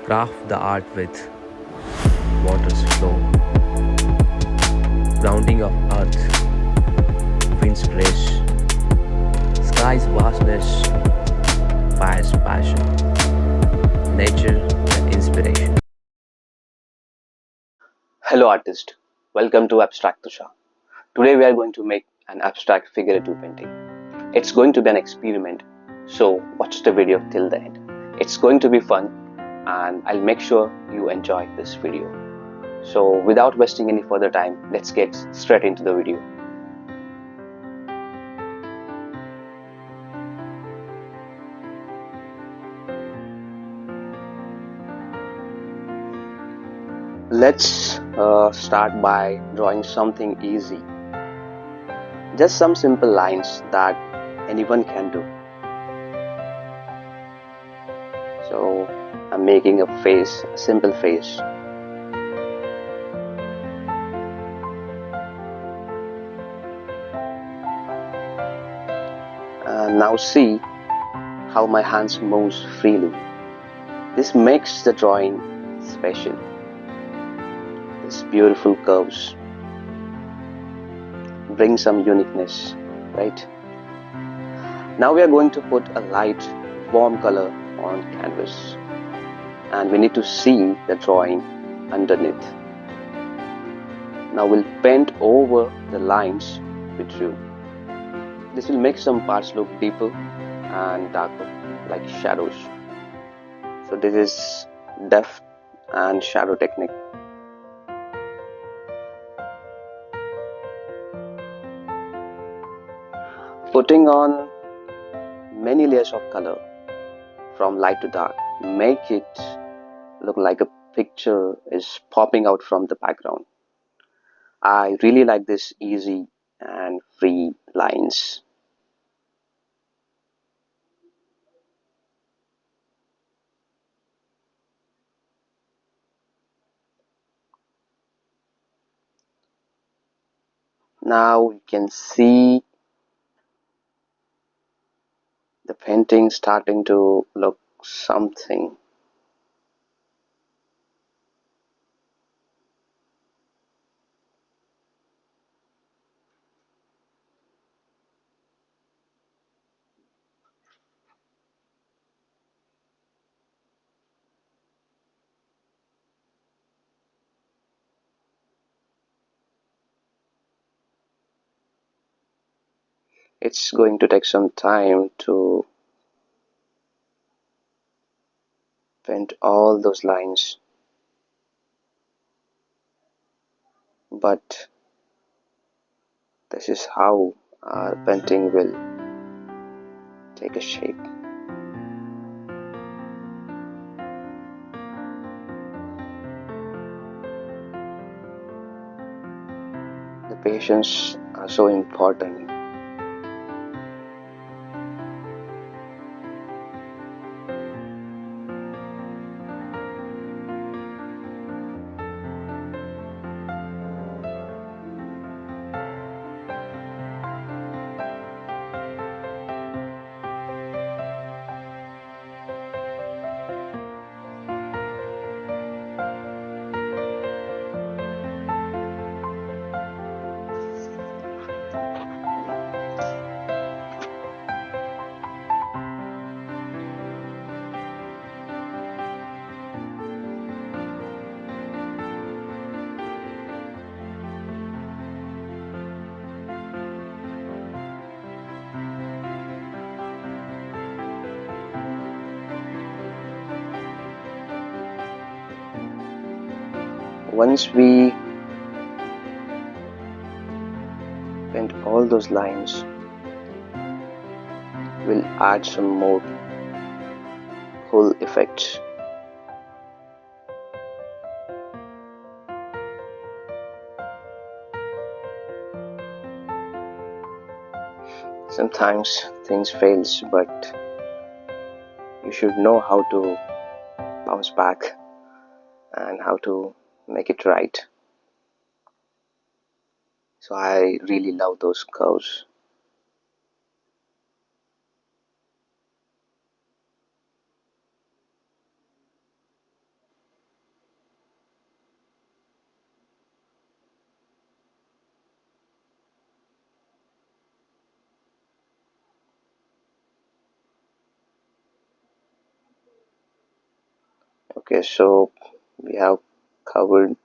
Craft the art with water's flow, grounding of earth, wind's grace, sky's vastness, fire's passion, nature and inspiration. Hello artist, welcome to Abstract Tusha. Today we are going to make an abstract figurative painting. It's going to be an experiment, so watch the video till the end. It's going to be fun and I'll make sure you enjoy this video. So without wasting any further time, let's get straight into the video. Let's start by drawing something easy. Just some simple lines that anyone can do. So I'm making a face, a simple face. Now see how my hands moves freely. This makes the drawing special. These beautiful curves bring some uniqueness, right? Now we are going to put a light, warm color on canvas, and we need to see the drawing underneath. Now we'll paint over the lines we drew. This will make some parts look deeper and darker, like shadows. So this is depth and shadow technique. Putting on many layers of color from light to dark make it look like a picture is popping out from the background. I really like this easy and free lines. Now you can see the painting starting to look something. It's going to take some time to paint all those lines, but this is how our painting will take a shape. The patience are so important. Once we paint all those lines, we'll add some more cool effects. Sometimes things fails, but you should know how to bounce back and how to make it right. So I really love those curves. Okay, so we have covered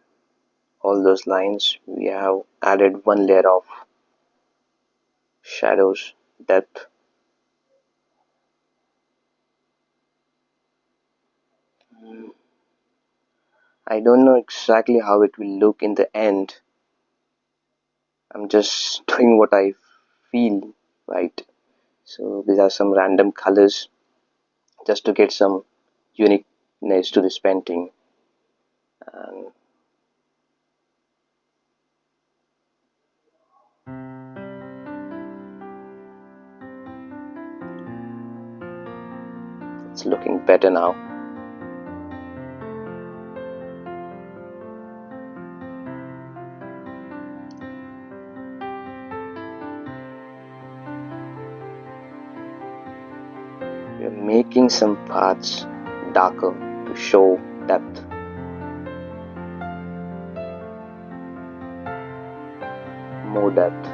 all those lines. We have added one layer of shadows, depth. I don't know exactly how it will look in the end. I'm just doing what I feel, right? So these are some random colors just to get some uniqueness to this painting. And it's looking better now. We're making some parts darker to show depth. More depth.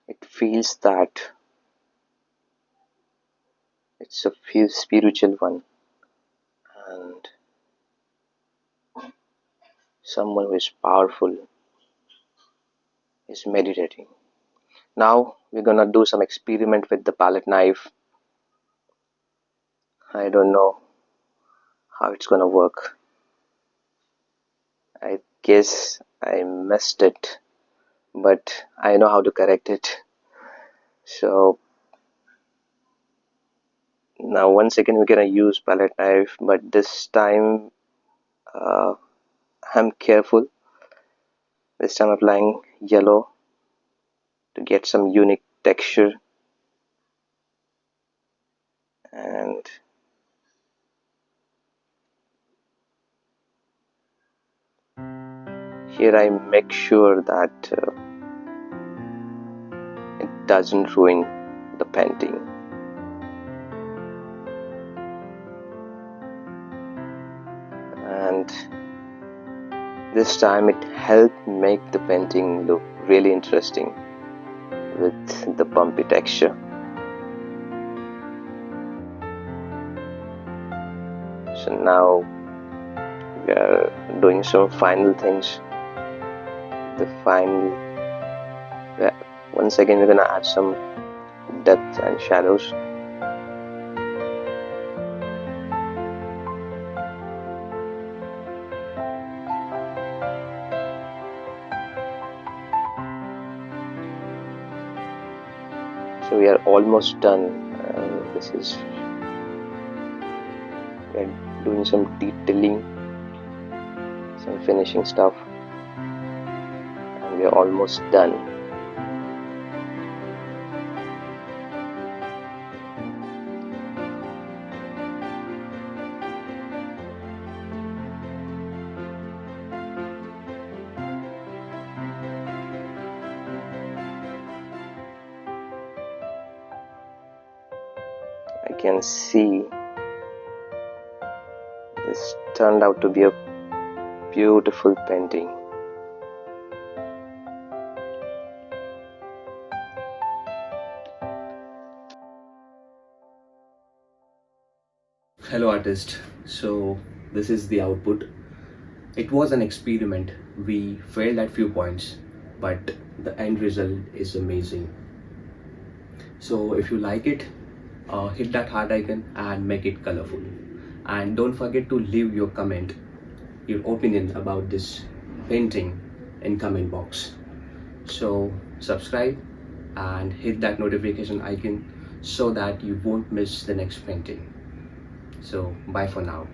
It feels that it's a spiritual one, and someone who is powerful is meditating. Now we're gonna do some experiment with the palette knife. I don't know how it's gonna work. I guess I messed it, but I know how to correct it. So now once again we're gonna use palette knife, but this time uh, I'm careful. This time applying yellow to get some unique texture, and here I make sure that it doesn't ruin the painting. And this time it helped make the painting look really interesting with the bumpy texture. So now we are doing some final things. The final, once again we're gonna add some depth and shadows. So we are almost done. This is, we are doing some detailing, some finishing stuff, and we are almost done. I can see this turned out to be a beautiful painting. Hello artist. So this is the output. It was an experiment. We failed at few points, but the end result is amazing. So if you like it, hit that heart icon and make it colorful. And don't forget to leave your comment, your opinion about this painting in comment box. So subscribe and hit that notification icon so that you won't miss the next painting. So bye for now.